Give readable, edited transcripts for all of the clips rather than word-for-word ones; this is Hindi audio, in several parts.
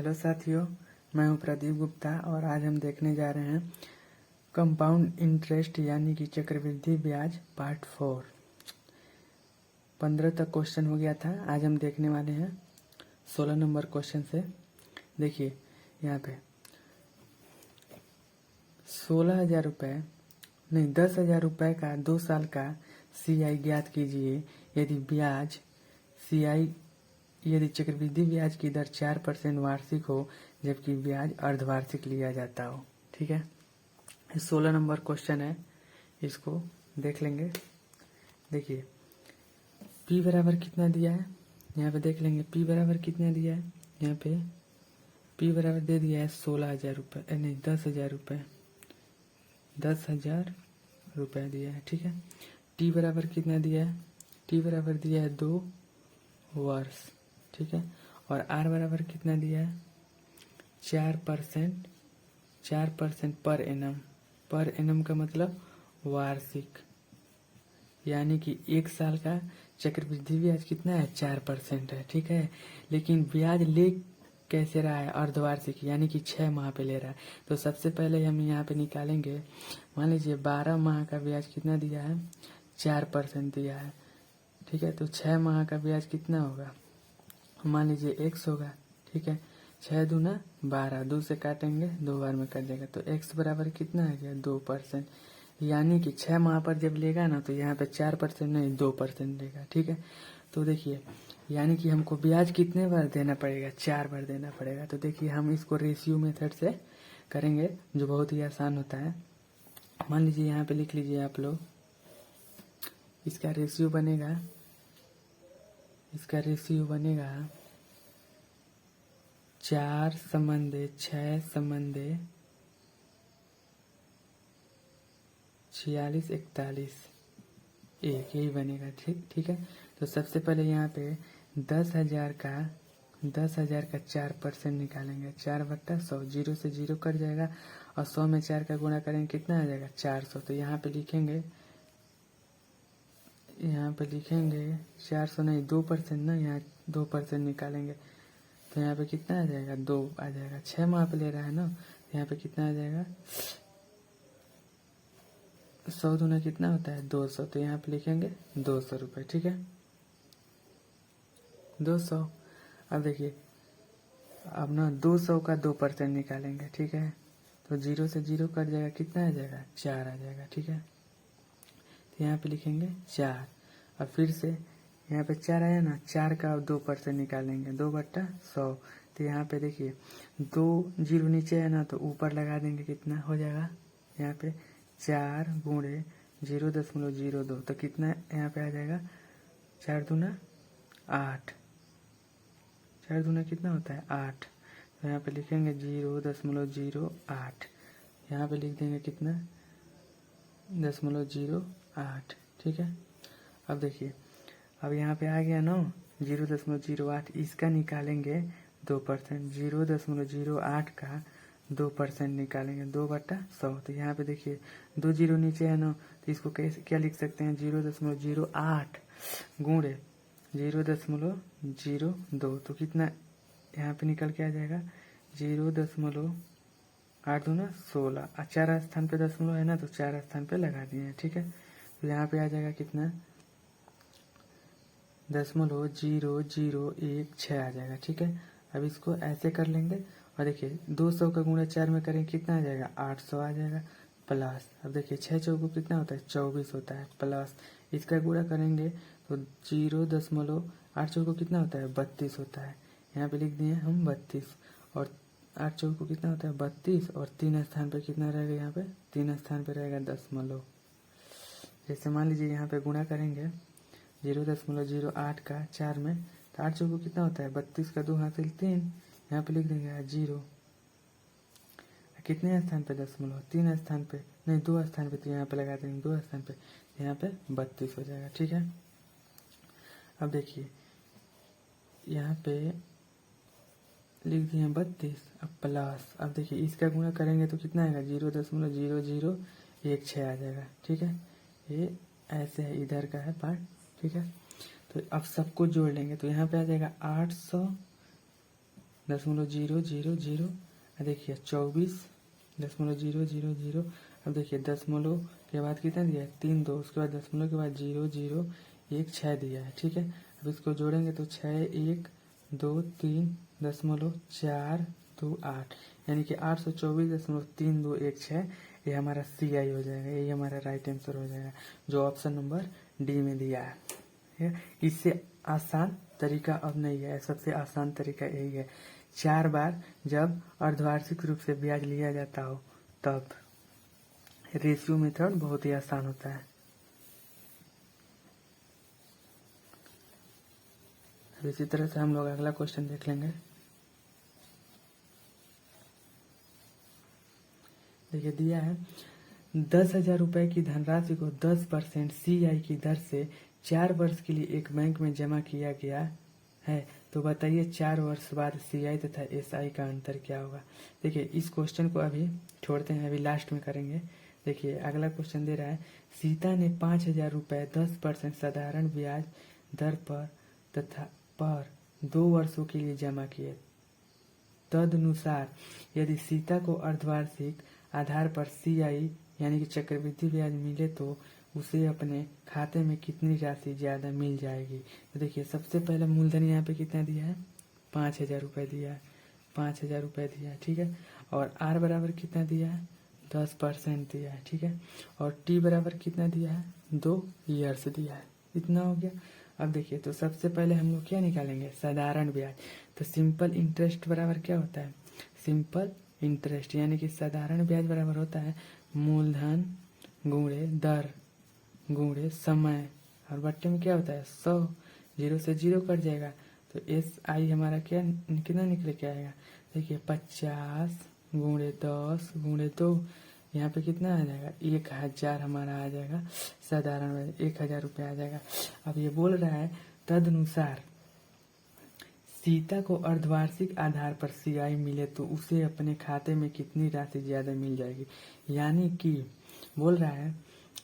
हेलो साथियों, मैं हूं प्रदीप गुप्ता और आज हम देखने जा रहे हैं कंपाउंड इंटरेस्ट यानी कि चक्रवृद्धि ब्याज पार्ट 4। 15 तक क्वेश्चन हो गया था। आज हम देखने वाले हैं 16 नंबर क्वेश्चन से। देखिए यहाँ पे 16,000 रुपये नहीं 10,000 रुपये का 2 साल का CI ज्ञात कीजिए यदि ब्याज CI यदि चक्रवृद्धि ब्याज की दर 4% वार्षिक हो जबकि ब्याज अर्धवार्षिक लिया जाता हो। ठीक है, 16 नंबर क्वेश्चन है, इसको देख लेंगे। देखिए P बराबर कितना दिया है, यहाँ पे देख लेंगे। P बराबर कितना दिया है, यहाँ पे P बराबर दे दिया है 16,000 रुपये, नहीं 10,000 रुपये, 10,000 रुपये दिया है। ठीक है, T बराबर कितना दिया है, T बराबर दिया है 2 वर्ष। ठीक है, और R बराबर कितना दिया है 4%, 4% पर एनम। पर एनम का मतलब वार्षिक, यानी कि 1 साल का चक्रवृद्धि ब्याज कितना है 4% है। ठीक है, लेकिन ब्याज ले कैसे रहा है अर्धवार्षिक, यानी कि 6 माह पे ले रहा है। तो सबसे पहले हम यहाँ पे निकालेंगे। मान लीजिए 12 माह का ब्याज कितना दिया है 4% दिया है। ठीक है, तो 6 माह का ब्याज कितना होगा, मान लीजिए x होगा। ठीक है, 6 दूना 12, 2 से काटेंगे 2 बार में कट जाएगा, तो x बराबर कितना आ गया 2%। यानी कि 6 माह पर जब लेगा ना तो यहाँ पे 4% नहीं 2% लेगा। ठीक है, तो देखिए यानी कि हमको ब्याज कितने बार देना पड़ेगा, 4 बार देना पड़ेगा। तो देखिए हम इसको रेशियो मेथड से करेंगे जो बहुत ही आसान होता है। मान लीजिए यहाँ पे लिख लीजिए आप लोग, इसका रेशियो बनेगा 4/6/46 41 1 यही बनेगा। ठीक है, तो सबसे पहले यहाँ पे 10,000 का 4% निकालेंगे। 4/100, 0 से 0 कट जाएगा और 100 में 4 का गुणा करेंगे कितना आ जाएगा 400। तो यहाँ पे लिखेंगे 400 नहीं 2% ना, यहाँ 2% निकालेंगे तो यहाँ पे कितना आ जाएगा 2 आ जाएगा। 6 माह पे ले रहा है ना, तो यहाँ पे कितना आ जाएगा 100 दूना कितना होता है 200, तो यहाँ पे लिखेंगे 200 रुपये। ठीक है, 200। अब देखिए अब ना 200 का 2% निकालेंगे। ठीक है, तो 0 से 0 कट जाएगा कितना आ जाएगा 4 आ जाएगा। ठीक है, तो यहाँ पे लिखेंगे 4। अब फिर से यहाँ पे 4 आया ना, 4 का 2% निकालेंगे 2/100। तो यहाँ पे देखिए 2 0 नीचे है ना, तो ऊपर लगा देंगे कितना हो जाएगा यहाँ पे 4 गुणे 0.02, तो कितना यहाँ पे आ जाएगा 4 दूना 8, 4 दूना कितना होता है 8। तो यहाँ पे लिखेंगे 0.08, यहाँ पे लिख देंगे कितना 0.08। ठीक है, अब देखिए अब यहाँ पे आ गया ना 0.08, इसका निकालेंगे 2%। 0.08 का 2% निकालेंगे 2/100। तो यहाँ पे देखिए 2 0 नीचे है ना, तो इसको कैसे क्या लिख सकते हैं 0.08 गुणे 0.02, तो कितना यहाँ पे निकल के आ जाएगा 0.8 दूना 16। 4 स्थान पे दशमलव है ना, तो 4 स्थान पे लगा दिए हैं। ठीक है, तो यहाँ पे आ जाएगा कितना 0.0016 आ जाएगा। ठीक है, अब इसको ऐसे कर लेंगे और देखिए 200 का गुणा 4 में करेंगे कितना आ जाएगा 800 आ जाएगा प्लस। अब देखिए 6 चौको कितना होता है 24 होता है प्लस, इसका गुणा करेंगे तो 0.8 चौको कितना होता है 32 होता है। यहाँ पे लिख दिए हम 32, और 8 चौको कितना होता है 32, और 3 स्थान पे कितना रहेगा, यहाँ पे 3 स्थान पे रहेगा दशमलव। जैसे मान लीजिए यहाँ पे गुणा करेंगे 0.08 का 4 में, तो 8 चौको कितना होता है 32 का 2 हासिल 3, यहाँ पे लिख देंगे 0। कितने स्थान पे दशमलव 3 स्थान पे नहीं 2 स्थान पे, तो यहाँ पे लगा देंगे 2 स्थान पे, यहाँ पे 32 हो जाएगा। ठीक है, अब देखिए यहाँ पे लिख दिए 32, अब प्लस। अब देखिए इसका गुणा करेंगे तो कितना आएगा 0.0016 आ जाएगा। ठीक है, ये ऐसे है, इधर का है पार्ट। ठीक है, तो अब सबको जोड़ लेंगे तो यहाँ पे आ जाएगा 0.000, देखिए 24.000। अब देखिए दशमलव के बाद कितना दिया है 3 2, उसके बाद दशमलव के बाद 0.016 दिया है। ठीक है, अब इसको जोड़ेंगे तो 6.123.428, यानी कि 824.3216, ये हमारा CI हो जाएगा। यही हमारा राइट आंसर हो जाएगा, जो ऑप्शन नंबर डी में दिया है। इससे आसान तरीका अब नहीं है, सबसे आसान तरीका यही है। 4 बार जब अर्धवार्षिक रूप से ब्याज लिया जाता हो तब रेशियो मेथड बहुत ही आसान होता है। अब इसी तरह से हम लोग अगला क्वेश्चन देख लेंगे। देखिए दिया है 10,000 रुपए की धनराशि को 10% CI की दर से 4 वर्ष के लिए एक बैंक में जमा किया गया है, तो बताइए 4 वर्ष बाद CI तथा SI का अंतर क्या होगा। देखिए इस क्वेश्चन को अभी छोड़ते हैं, अभी लास्ट में करेंगे। देखिए अगला क्वेश्चन दे रहा है, सीता ने 5,000 रुपए 10% साधारण ब्याज दर पर तथा पर 2 वर्षों के लिए जमा किए। तदनुसार यदि सीता को अर्धवार्षिक आधार पर CI यानी कि चक्रवृद्धि ब्याज मिले तो उसे अपने खाते में कितनी राशि ज्यादा मिल जाएगी। तो देखिए सबसे पहले मूलधन यहाँ पे कितना दिया है 5,000 रुपए दिया है, 5,000 रुपए दिया है। ठीक है, और R बराबर कितना दिया है 10% दिया है। ठीक है, और T बराबर कितना दिया है 2 ईयर्स दिया है। इतना हो गया। अब देखिए तो सबसे पहले हम लोग क्या निकालेंगे साधारण ब्याज। तो सिंपल इंटरेस्ट बराबर क्या होता है सिंपल इंटरेस्ट, यानी कि साधारण ब्याज बराबर होता है मूलधन गुणे दर गुणे समय, और बट्टे में क्या होता है 100, 0 से 0 कट जाएगा तो SI हमारा क्या कितना निकले के आएगा। देखिए 50 गुणे 10 गुणे 2, यहाँ पे कितना आ जाएगा 1,000 हमारा आ जाएगा साधारण ब्याज 1,000 रुपये आ जाएगा। अब ये बोल रहा है तदनुसार सीता को अर्धवार्षिक आधार पर CI मिले तो उसे अपने खाते में कितनी राशि ज्यादा मिल जाएगी। यानी कि बोल रहा है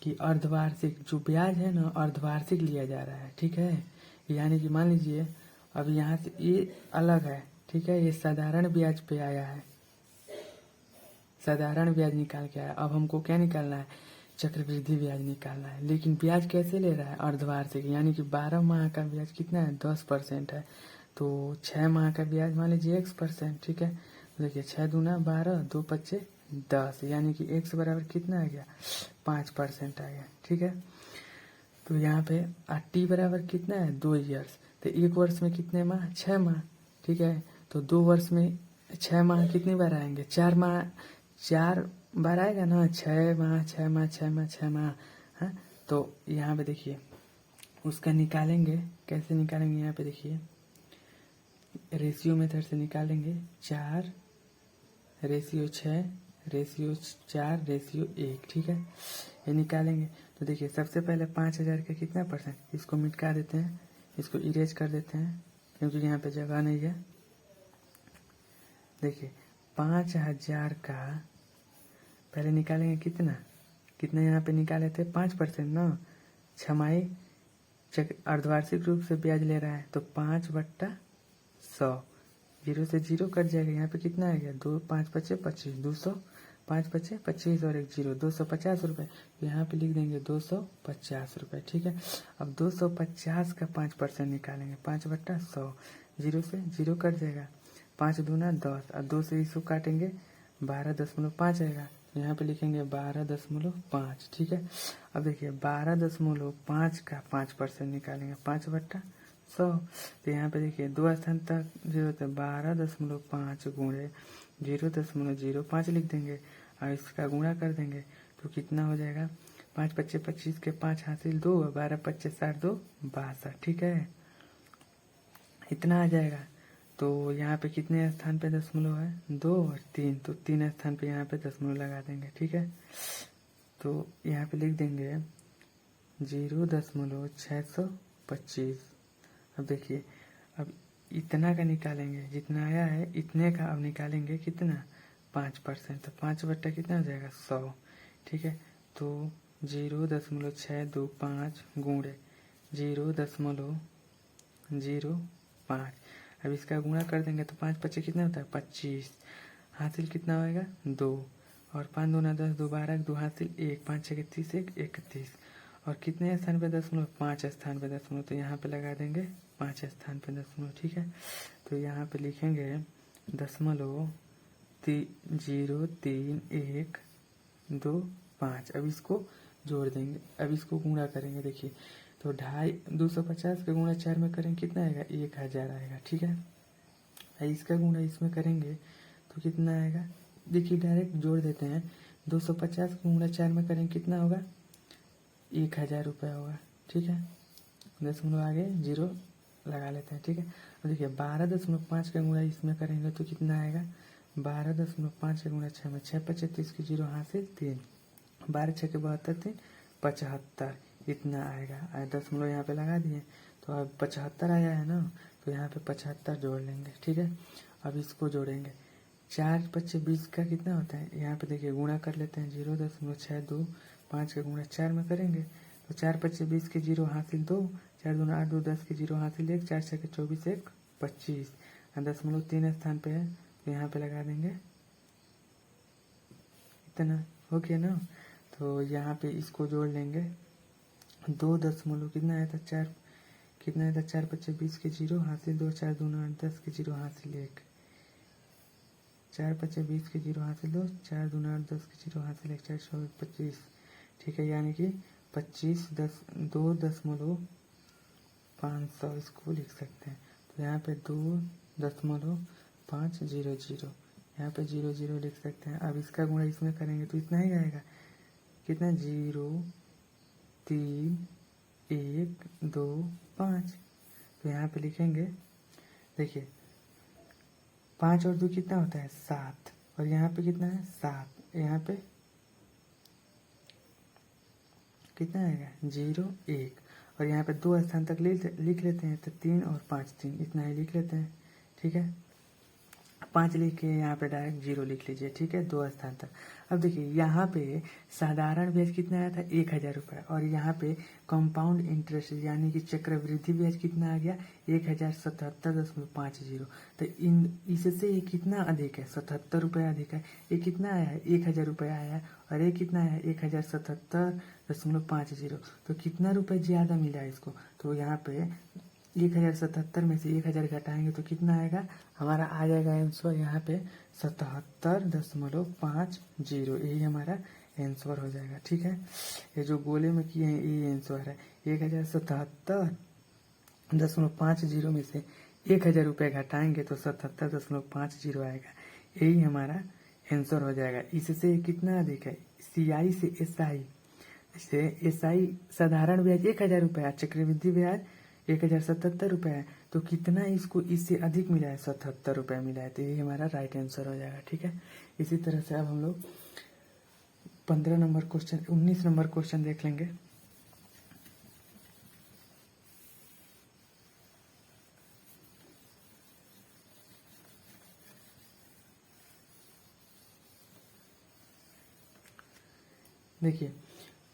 कि अर्धवार्षिक जो ब्याज है ना अर्धवार्षिक लिया जा रहा है। ठीक है, यानी कि मान लीजिए अब यहाँ से ये अलग है। ठीक है, ये साधारण ब्याज पे आया है, साधारण ब्याज निकाल के आया। अब हमको क्या निकालना है चक्रवृद्धि ब्याज निकालना है, लेकिन ब्याज कैसे ले रहा है अर्धवार्षिक, यानी कि 12 माह का ब्याज कितना है 10% है, तो 6 माह का ब्याज मान लीजिए X%। ठीक है, देखिए 6 दूना 12 2 पच्चे 10, यानी कि X बराबर कितना आ गया 5% आ गया। ठीक है, तो यहाँ पे T बराबर कितना है 2 ईयर्स, तो 1 वर्ष में कितने माह 6 माह। ठीक है, तो 2 वर्ष में 6 माह कितनी बार आएंगे 4 माह, 4 बार आएगा ना 6 माह 6 माह 6 माह 6 माह। हाँ, तो यहाँ पे देखिए उसका निकालेंगे, कैसे निकालेंगे यहाँ पे देखिए रेशियो मेथड से निकालेंगे 4 रेशियो 6 रेशियो 4 रेशियो 1। ठीक है, ये निकालेंगे तो देखिए सबसे पहले 5,000 का कितना %, इसको मिटा देते हैं, इसको इरेज कर देते हैं क्योंकि यहाँ पे जगह नहीं है। देखिए 5,000 का पहले निकालेंगे कितना कितना यहाँ पे निकाले थे 5% ना, छमाही अर्धवार्षिक रूप से ब्याज ले रहा है तो 5/100, 0 से 0 कट जाएगा। यहाँ पे कितना आ गया 2 5 पच्चे 25, 200 5 पच्चे 25 और 1 0 250 रुपये, यहाँ पे लिख देंगे 250 रुपये। ठीक है, अब 250 का 5% निकालेंगे 5/100, 0 से 0 कट जाएगा, 5 दूना 10 और 2 से इसको काटेंगे 12.5 आएगा, यहाँ पे लिखेंगे 12.5। ठीक है, अब देखिए 12.5 का 5% निकालेंगे 5/100, तो यहाँ पे देखिए 2 स्थान तक 0 तो 12.5 गुणे 0.05 लिख देंगे और इसका गुणा कर देंगे तो कितना हो जाएगा 5 पच्चे 25 के 5 हासिल 2, 12 पच्चे 60 2 62। ठीक है, इतना आ जाएगा। तो यहाँ पे कितने स्थान पे दशमलव है 2 और 3, तो 3 स्थान पे यहाँ पे दशमलव लगा देंगे। ठीक है, तो यहाँ पे लिख देंगे 0.625। अब देखिए अब इतना का निकालेंगे, जितना आया है इतने का अब निकालेंगे कितना 5%, तो 5 कितना हो जाएगा 100। ठीक है, तो 0.625 गुणे 0.05, अब इसका गुणा कर देंगे तो 5 पच्चे कितना होता है 25, हासिल कितना होएगा 2, और 5 दूना 10, 2 12, 2 हासिल 1, 5 6 30, 1 31, और कितने स्थान पे दशमलव 5 स्थान पे दशमलव, तो यहाँ पे लगा देंगे 5 स्थान पे दशमलव। ठीक है, तो यहाँ पे लिखेंगे 0.315। अब इसको जोड़ देंगे, अब इसको गुणा करेंगे। देखिए तो 250 का गुणा 4 में करेंगे कितना आएगा 1000 आएगा। ठीक है, इसका गुणा इसमें करेंगे तो कितना आएगा, देखिए डायरेक्ट जोड़ देते हैं। 250 का गुणा 4 में करेंगे कितना होगा 1000 रुपये होगा। ठीक है, दशमलव आगे 0 लगा लेते हैं। ठीक है, और देखिए 12.5 का गुणा इसमें करेंगे तो कितना आएगा 12.5 का गुणा 6 में, 6 5 30 की 0 हासिल 3, 12 6 के 72 3 75, इतना आएगा। दशमलव यहाँ पे लगा दिए तो अब 75 आया है ना, तो यहाँ पे 75 जोड़ लेंगे। ठीक है, अब इसको जोड़ेंगे 4 5 20 का कितना होता है, यहाँ पे देखिए गुणा कर लेते हैं। 0.625 का गुणा 4 में करेंगे तो 4 5 20 के 0 हासिल 2, 4 2 8 2 10 के 0 हासिल 1, 4 6 के 24 1 25, दशमलव 3 स्थान पे है तो यहाँ पे लगा देंगे इतना। हो गया ना, तो यहाँ पे इसको जोड़ लेंगे। 2 दशमलव कितना आया था 4, कितना आया था 4 5 20 के 0 हासिल 2, 4 2 8 10 के 0 हासिल 1, 4 5 20 के 0 हासिल 2, 4 2 8 10 के 0 हासिल 1, 4 24 25। ठीक है, यानी कि 2.500 इसको लिख सकते हैं। तो यहाँ पे 2.500 यहाँ पे 0 लिख सकते हैं। अब इसका गुणा इसमें करेंगे तो इतना ही आएगा, कितना 0 3 1 2 5। तो यहाँ पे लिखेंगे, देखिए 5 और 2 कितना होता है 7, और यहाँ पे कितना है 7, यहाँ पे कितना आएगा 0 1, और यहाँ पे 2 स्थान तक लिख लेते हैं तो 3 और 5 3, इतना ही लिख लेते हैं। ठीक है, 5 लिख के यहाँ पे डायरेक्ट 0 लिख लीजिए। ठीक है, 2 स्थान तक। अब देखिए यहाँ पे साधारण ब्याज कितना आया था 1000 रुपये, और यहाँ पे कंपाउंड इंटरेस्ट यानी कि चक्रवृद्धि ब्याज कितना आ गया 1077.50। तो इससे ये कितना अधिक है 77 रुपये अधिक है। ये कितना आया है 1000 रुपये आया है, और ये कितना आया है 1077.50। तो कितना रुपये ज्यादा मिला है इसको, तो यहाँ पे 1077 में से 1000 घटाएंगे तो कितना आएगा हमारा, आ जाएगा आंसर यहाँ पे 77.50। यही हमारा आंसर हो जाएगा। ठीक है, ये जो गोले में किए हैं ये आंसर है। 1077.50 में से 1000 रुपये घटाएंगे तो 77.50 आएगा। यही हमारा आंसर हो जाएगा। इससे कितना अधिक है, CI से SI, SI साधारण ब्याज 1000 रुपये, चक्रवृद्धि ब्याज 1077 रुपये है, तो कितना इसको इससे अधिक मिला है 77 रुपये मिला है। तो यही हमारा राइट आंसर हो जाएगा। ठीक है, इसी तरह से अब हम लोग 19 नंबर क्वेश्चन देख लेंगे। देखिए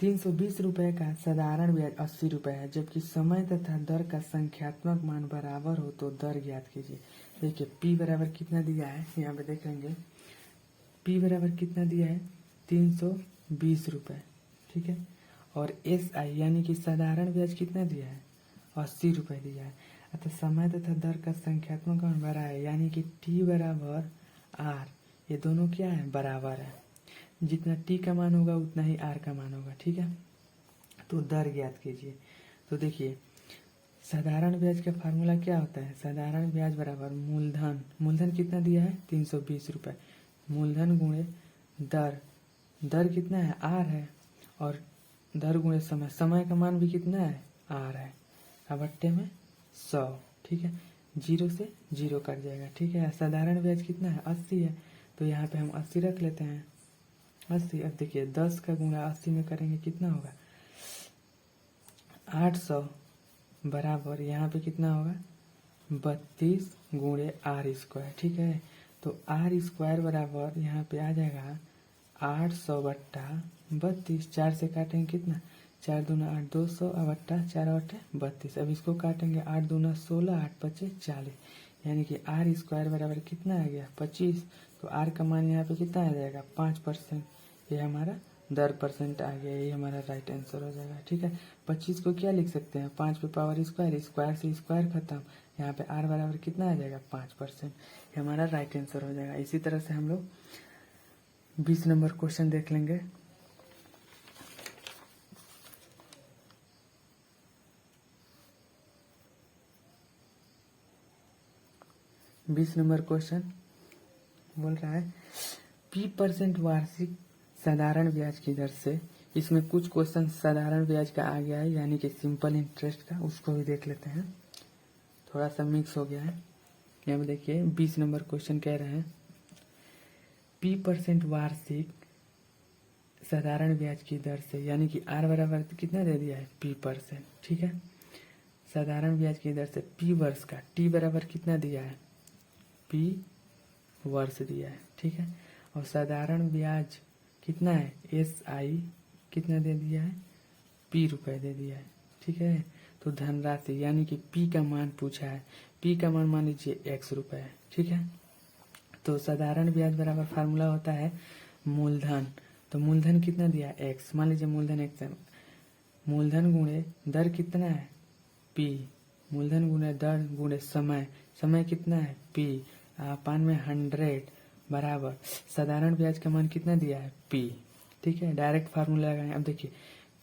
320 रुपये का साधारण ब्याज 80 रुपये है, जबकि समय तथा दर का संख्यात्मक मान बराबर हो तो दर ज्ञात कीजिए। देखिए P बराबर कितना दिया है, यहाँ पे देख लेंगे। P बराबर कितना दिया है 320 रुपये। ठीक है, और SI यानी कि साधारण ब्याज कितना दिया है 80 रुपये दिया है। अतः समय तथा दर का संख्यात्मक मान बराबर है, यानी कि T बराबर R, ये दोनों क्या है बराबर है। जितना T का मान होगा उतना ही R का मान होगा। ठीक है, तो दर ज्ञात कीजिए। तो देखिए साधारण ब्याज का फार्मूला क्या होता है, साधारण ब्याज बराबर मूलधन कितना दिया है 320 रुपये, मूलधन गुणे दर कितना है R है, और दर गुणे समय का मान भी कितना है R है, अवट्टे में 100। ठीक है, 0 से 0 कट जाएगा। ठीक है, साधारण ब्याज कितना है 80 है, तो यहाँ पे हम 80 रख लेते हैं 80। अब देखिए 10 का गुणा 80 में करेंगे कितना होगा 800 बराबर यहाँ पे कितना होगा 32 गुणे R स्क्वायर। ठीक है, तो R स्क्वायर बराबर यहाँ पे आ जाएगा 800/32। 4 से काटेंगे कितना 4 दूना 8 200 बट्टा 4 बट्टे 32। अब इसको काटेंगे 8 दूना 16 8 5 40, यानी कि आर स्क्वायर बराबर कितना आ गया 25। तो आर का मान यहाँ पे कितना आ जाएगा 5%। ये हमारा 10% आ गया, ये हमारा राइट आंसर हो जाएगा। ठीक है, 25 को क्या लिख सकते हैं 5 पे पावर स्क्वायर, स्क्वायर से स्क्वायर खत्म, यहाँ पे आर बराबर कितना आ जाएगा 5%। ये हमारा राइट आंसर हो जाएगा। इसी तरह से हम लोग 20 नंबर क्वेश्चन देख लेंगे। बीस नंबर क्वेश्चन बोल रहा है P% वार्षिक साधारण ब्याज की दर से। इसमें कुछ क्वेश्चन साधारण ब्याज का आ गया है, यानी कि सिंपल इंटरेस्ट का, उसको भी देख लेते हैं। थोड़ा सा मिक्स हो गया है। यहाँ पे देखिए 20 नंबर क्वेश्चन कह रहे हैं P% वार्षिक साधारण ब्याज की दर से, यानी कि आर बराबर कितना दे दिया है P%। ठीक है, साधारण ब्याज की दर से P वर्ष का, T बराबर कितना दिया है P वर्ष दिया है। ठीक है, और साधारण ब्याज कितना है SI कितना दे दिया है P रुपए दे दिया है। ठीक है, तो धनराशि यानी कि P का मान पूछा है, P का मान लीजिए X रुपए है। ठीक है, तो साधारण ब्याज बराबर फार्मूला होता है मूलधन। तो मूलधन कितना दिया है X, मान लीजिए मूलधन X है, मूलधन गुणे दर कितना है P, मूलधन गुणे दर गुणे समय, समय कितना है P अपान में 100 बराबर साधारण ब्याज का मान कितना दिया है P। ठीक है, डायरेक्ट फार्मूला लगाएं। अब देखिए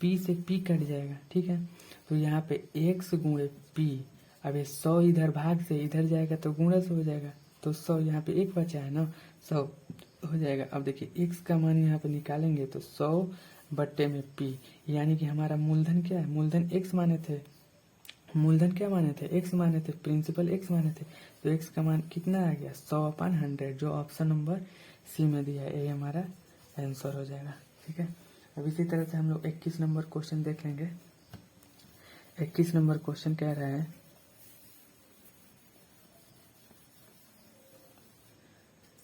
P से P कट जाएगा। ठीक है, तो यहाँ पे X गुणे P, अब ये 100 इधर भाग से इधर जाएगा तो गुणा से हो जाएगा, तो 100 यहाँ पे एक बचा है ना, 100 हो जाएगा। अब देखिए X का मान यहाँ पे निकालेंगे तो 100 बट्टे में P, यानी कि हमारा मूलधन क्या है, मूलधन X माने थे, मूलधन क्या माने थे X माने थे, प्रिंसिपल X माने थे, तो X का मान कितना आ गया 100/100, जो ऑप्शन नंबर सी में दिया है, ये हमारा आंसर हो जाएगा। ठीक है, अब इसी तरह से हम लोग 21 नंबर क्वेश्चन देख लेंगे। 21 नंबर क्वेश्चन कह रहे हैं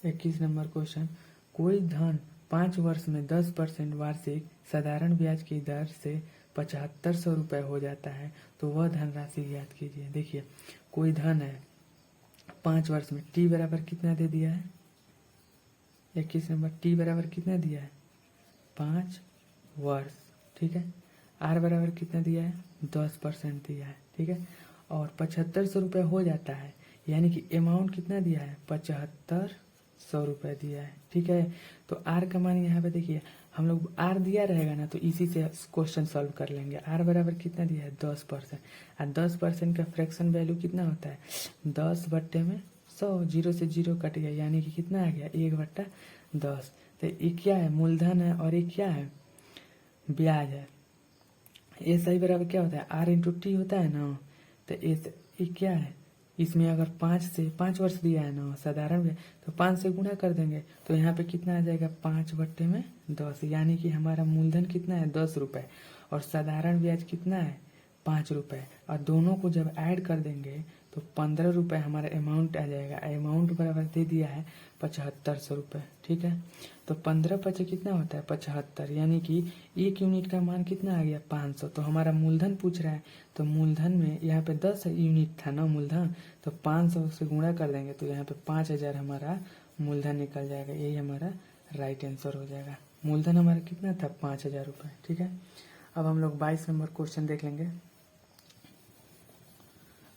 21 नंबर क्वेश्चन, कोई धन 5 वर्ष में 10% वार्षिक साधारण ब्याज की दर से 7500 रुपये हो जाता है, तो वह धनराशि ज्ञात कीजिए। देखिए कोई धन है 5 वर्ष में, T बराबर कितना दे दिया है 21 नंबर, T बराबर कितना दिया है 5 वर्ष। ठीक है, R बराबर कितना दिया है 10% दिया है। ठीक है, और 7500 रुपये हो जाता है, यानी कि अमाउंट कितना दिया है 7500 रुपये दिया है। ठीक है, तो R का मान यहाँ पे देखिए, हम लोग R दिया रहेगा ना तो इसी से क्वेश्चन सॉल्व कर लेंगे। R बराबर कितना दिया है 10%, और 10% का फ्रैक्शन वैल्यू कितना होता है 10 बट्टे में 100, 0 से 0 कट गया, यानी कि कितना आ गया 1/10। तो ये क्या है मूलधन है और ये क्या है ब्याज है। ये सही बराबर क्या होता है R/T होता है ना, तो ये क्या है, इसमें अगर 5 वर्ष दिया है ना साधारण ब्याज, तो 5 से गुणा कर देंगे तो यहाँ पे कितना आ जाएगा 5 बट्टे में 10, यानी कि हमारा मूलधन कितना है 10 रुपए और साधारण ब्याज कितना है 5 रुपए, और दोनों को जब ऐड कर देंगे तो 15 रुपए हमारा अमाउंट आ जाएगा। अमाउंट बराबर दे दिया है 7500 रुपये। ठीक है, तो 15 पचे कितना होता है 75, यानी कि 1 यूनिट का मान कितना आ गया 500। तो हमारा मूलधन पूछ रहा है, तो मूलधन में यहाँ पे 10 यूनिट था ना मूलधन, तो 500 से गुणा कर देंगे तो यहाँ पे 5000 हमारा मूलधन निकल जाएगा। यही हमारा राइट आंसर हो जाएगा। मूलधन हमारा कितना था 5000 रुपये। ठीक है, अब हम लोग 22 नंबर क्वेश्चन देख लेंगे।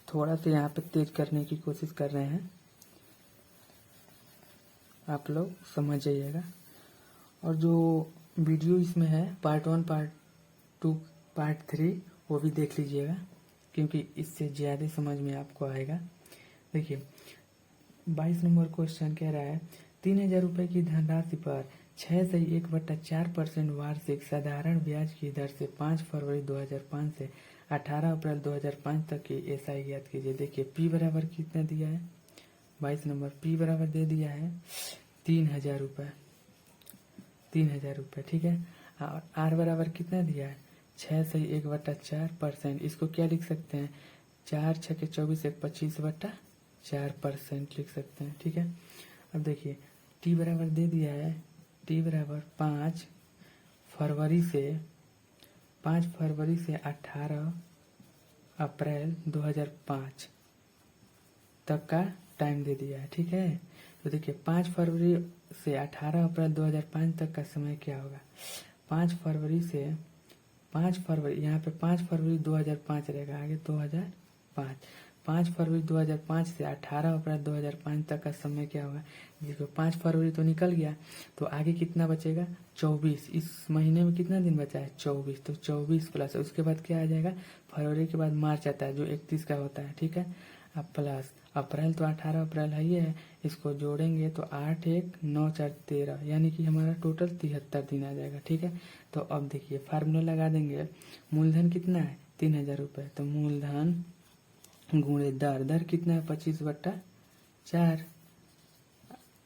थोड़ा सा यहाँ पे तेज करने की कोशिश कर रहे हैं, आप लोग समझ जाइएगा। और जो वीडियो इसमें है पार्ट 1, पार्ट 2, पार्ट 3 वो भी देख लीजिएगा, क्योंकि इससे ज़्यादा समझ में आपको आएगा। देखिए 22 नंबर क्वेश्चन कह रहा है 3000 रुपये की धनराशि पर 6 से 1/4% वार्षिक साधारण ब्याज की दर से 5 फरवरी 2005 से 18 अप्रैल 2005 तक की SI ज्ञात कीजिए। देखिए P बराबर कितना दिया है 22 नंबर, P बराबर दे दिया है 3000 रुपये, 3000 रुपये। ठीक है, और R बराबर कितना दिया है 6 से 1/4%, इसको क्या लिख सकते हैं 4 6 के 24 1 25/4% लिख सकते हैं। ठीक है, अब देखिए T बराबर दे दिया है, T बराबर 5 फरवरी से 18 अप्रैल 2005 तक का टाइम दे दिया है, ठीक है। तो देखिए 5 फरवरी से 18 अप्रैल 2005 तक का समय क्या होगा। 5 फरवरी से 5 फरवरी, यहाँ पे 5 फरवरी 2005 रहेगा, आगे 2005। 5 फरवरी 2005 से 18 अप्रैल 2005 तक का समय क्या होगा। देखो 5 फरवरी तो निकल गया, तो आगे कितना बचेगा 24। इस महीने में कितना दिन बचा है 24, तो 24 प्लस उसके बाद क्या आ जाएगा, फरवरी के बाद मार्च आता है जो 31 का होता है, ठीक है। अब प्लस अप्रैल, तो 18 अप्रैल है ये है, इसको जोड़ेंगे तो 8 1 9 4 13, यानी कि हमारा टोटल 73 दिन आ जाएगा, ठीक है। तो अब देखिए फार्मूला लगा देंगे, मूलधन कितना है 3000 रुपये, तो मूलधन गुणे दर, दर कितना है 25/4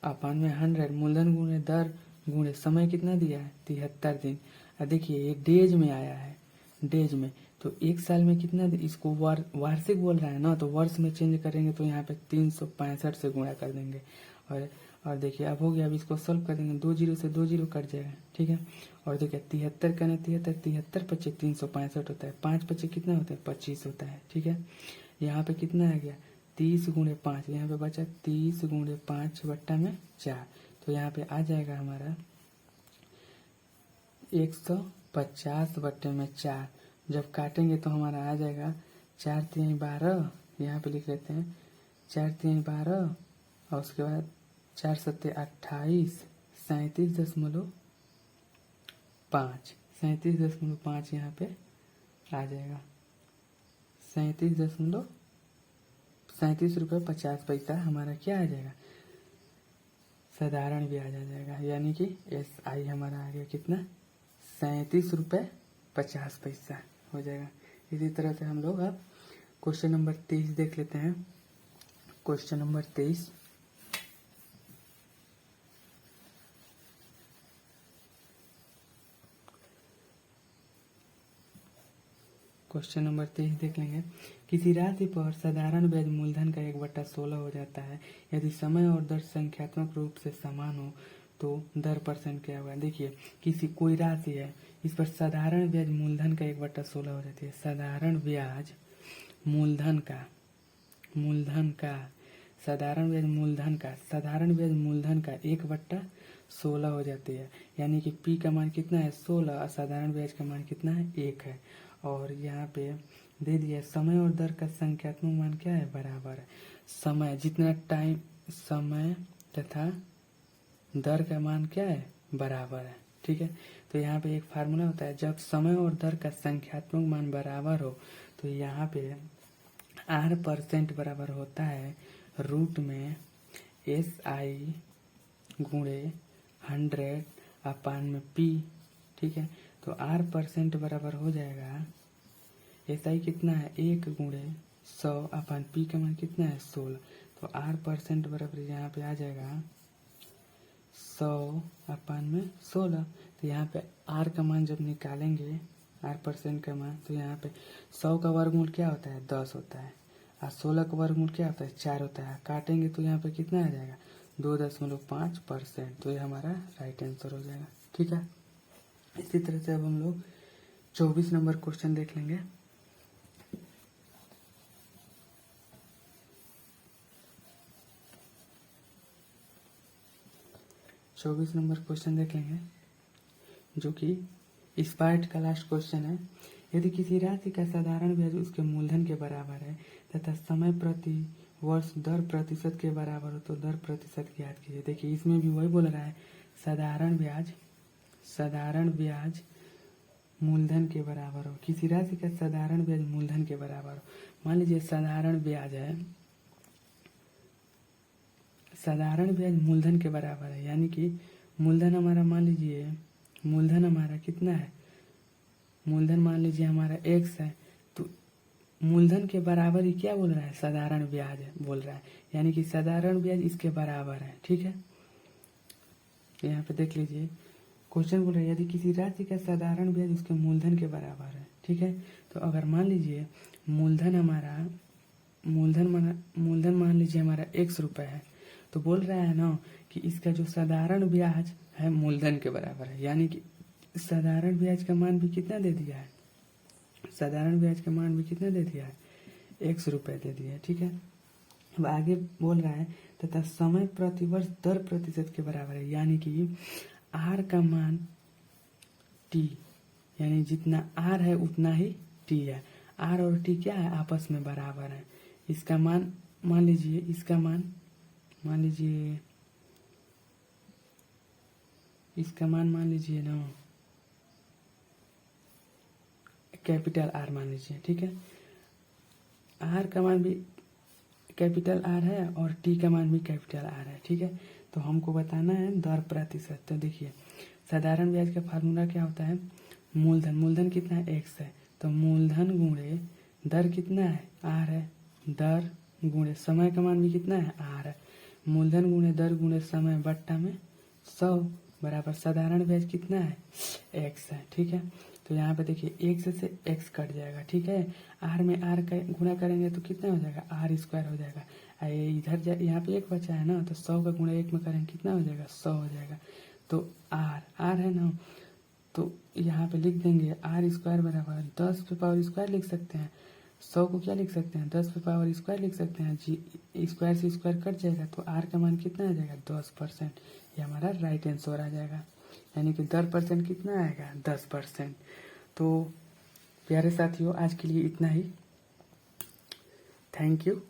अपन में 100, मूलधन गुणे दर गुणे समय कितना दिया है 73 दिन। अब देखिए ये डेज में आया है, डेज में, तो एक साल में कितना, इसको वार्षिक बोल रहा है ना, तो वर्ष में चेंज करेंगे तो यहाँ पे 365 से गुणा कर देंगे। और देखिए अब हो गया, अब इसको सॉल्व कर देंगे, 2 जीरो से 2 जीरो कट जाएगा, ठीक है। और देखिए 73 का 73 पच्चे 365 होता है, 5 पच्चे कितना होता है 25 होता है, ठीक है। यहाँ पे कितना आ गया 30 गुणे 5, यहाँ पे बचा 30 गुणे 5/4, तो यहाँ पे आ जाएगा हमारा 150/4। जब काटेंगे तो हमारा आ जाएगा 4 3 12, यहाँ पे लिख लेते हैं 4 3 12, और उसके बाद 4 7 28, 37.5, 37.5 यहाँ पे आ जाएगा, 37 रुपये 50 पैसा हमारा क्या आ जाएगा, साधारण ब्याज आ जाएगा, यानी कि SI हमारा आ गया कितना 37 रुपये 50 पैसा हो जाएगा। इसी तरह से हम लोग अब क्वेश्चन नंबर 23 देख लेते हैं। क्वेश्चन नंबर 23, क्वेश्चन नंबर 23 देख लेंगे। किसी राशि पर साधारण ब्याज मूलधन का 1/16 हो जाता है, यदि समय और दर संख्यात्मक रूप से समान हो तो दर परसेंट क्या होगा। देखिए किसी कोई राशि है, इस पर साधारण ब्याज मूलधन का 1/16 हो जाती है, साधारण ब्याज मूलधन का साधारण ब्याज मूलधन का 1/16 हो जाती है, यानी कि P का मान कितना है 16 और साधारण ब्याज का मान कितना है 1 है। और यहाँ पे दे दिया समय और दर का संख्यात्मक मान क्या है बराबर है, समय जितना टाइम, समय तथा दर का मान क्या है बराबर है, ठीक है। तो यहाँ पे एक फार्मूला होता है, जब समय और दर का संख्यात्मक मान बराबर हो तो यहाँ पे R% बराबर होता है रूट में SI गुणे 100/P, ठीक है। तो R% बराबर हो जाएगा, SI कितना है 1 गुणे 100/P का मान कितना है 16, तो R% बराबर यहाँ पे आ जाएगा 100/16। तो यहाँ पे R का मान जब निकालेंगे, R% का मान, तो यहाँ पे 100 का वर्गमूल क्या होता है 10 होता है, और 16 का वर्गमूल क्या होता है 4 होता है। काटेंगे तो यहाँ पे कितना आ जाएगा 2.5%, तो ये हमारा राइट आंसर हो जाएगा, ठीक है। इसी तरह से अब हम लोग 24 नंबर क्वेश्चन देख लेंगे। चौबीस नंबर क्वेश्चन देख लेंगे, जो कि इस पार्ट का लास्ट क्वेश्चन है। यदि किसी राशि का साधारण ब्याज उसके मूलधन के बराबर है तथा समय प्रति वर्ष दर प्रतिशत के बराबर हो तो दर प्रतिशत ज्ञात कीजिए। देखिए इसमें भी वही बोल रहा है, साधारण ब्याज मूलधन के बराबर हो, किसी राशि का साधारण ब्याज मूलधन के बराबर हो। मान लीजिए साधारण ब्याज है, साधारण ब्याज मूलधन के बराबर है, यानी कि मूलधन हमारा मान लीजिए, मूलधन हमारा कितना है, मूलधन मान लीजिए हमारा x है, तो मूलधन के बराबर ही क्या बोल रहा है साधारण ब्याज बोल रहा है, यानी कि साधारण ब्याज इसके बराबर है, ठीक है। यहाँ पे देख लीजिए क्वेश्चन बोल रहा है यदि किसी राशि का साधारण ब्याज उसके मूलधन के बराबर है, ठीक है। तो अगर मान लीजिए मूलधन मान लीजिए हमारा x रुपए है, तो बोल रहा है ना कि इसका जो साधारण ब्याज है मूलधन के बराबर है, यानी कि साधारण ब्याज का मान भी कितना दे दिया है, साधारण ब्याज का मान भी कितना दे दिया है x रुपए दे दिया है, ठीक है। अब आगे बोल रहा है तथा समय प्रतिवर्ष दर प्रतिशत के बराबर है, यानी कि आर का मान टी, यानी जितना आर है उतना ही टी है। आर और टी क्या है, आपस में बराबर है। इसका मान मान लीजिए, इसका मान मान लीजिए, इसका मान लीजिए ना कैपिटल आर मान लीजिए, ठीक है। आर का मान भी कैपिटल आर है और टी का मान भी कैपिटल आर है, ठीक है। तो हमको बताना है दर प्रतिशत। तो देखिए साधारण ब्याज का फार्मूला क्या होता है, मूलधन, मूलधन कितना है, एक्स है, तो मूलधन गुणे दर कितना है, आर है, दर गुणे समय का मान भी कितना है, आर है, मूलधन गुणे दर गुणे समय बट्टा में 100 बराबर साधारण ब्याज कितना है, एक्स है, ठीक है। तो यहाँ पे देखिए एक्स से एक्स कट जाएगा, ठीक है। आर में आर का गुणा करेंगे तो कितना हो जाएगा, आर स्क्वायर हो जाएगा। इधर यहाँ पे एक बचा है ना, तो 100 का गुणा 1 में करेंगे कितना हो जाएगा, 100 हो जाएगा। तो आर है ना, तो यहाँ पे लिख देंगे आर स्क्वायर बराबर 10 पे पावर स्क्वायर लिख सकते हैं, 100 को क्या लिख सकते हैं, 10 पे पावर स्क्वायर लिख सकते हैं जी, स्क्वायर से स्क्वायर कट जाएगा तो आर का मान कितना आ जाएगा, 10%। ये हमारा राइट आंसर आ जाएगा, यानी कि 10% कितना आएगा, 10%। तो प्यारे साथियों आज के लिए इतना ही, थैंक यू।